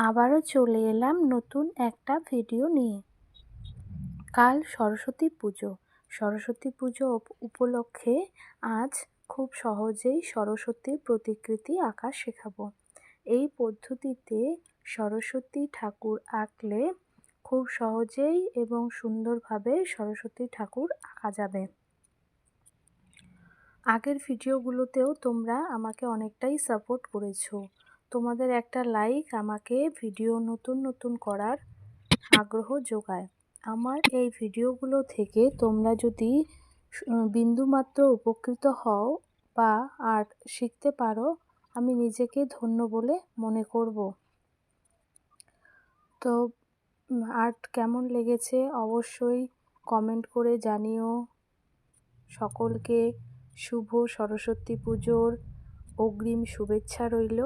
আবারও চলে এলাম নতুন একটা ভিডিও নিয়ে। কাল সরস্বতী পুজো। সরস্বতী পুজো উপলক্ষে আজ খুব সহজেই সরস্বতীর প্রতিকৃতি আঁকা শেখাবো। এই পদ্ধতিতে সরস্বতী ঠাকুর আঁকলে খুব সহজেই এবং সুন্দরভাবে সরস্বতী ঠাকুর আঁকা যাবে। আগের ভিডিওগুলোতেও তোমরা আমাকে অনেকটাই সাপোর্ট করেছো। তোমাদের একটা লাইক আমাকে ভিডিও নতুন করার আগ্রহ যোগায়। আমার এই ভিডিওগুলো থেকে তোমরা যদি বিন্দুমাত্র উপকৃত হও বা আর্ট শিখতে পারো, আমি নিজেকে ধন্য বলে মনে করব। তো আর্ট কেমন লেগেছে অবশ্যই কমেন্ট করে জানিও। সকলকে শুভ সরস্বতী পুজোর অগ্রিম শুভেচ্ছা রইল।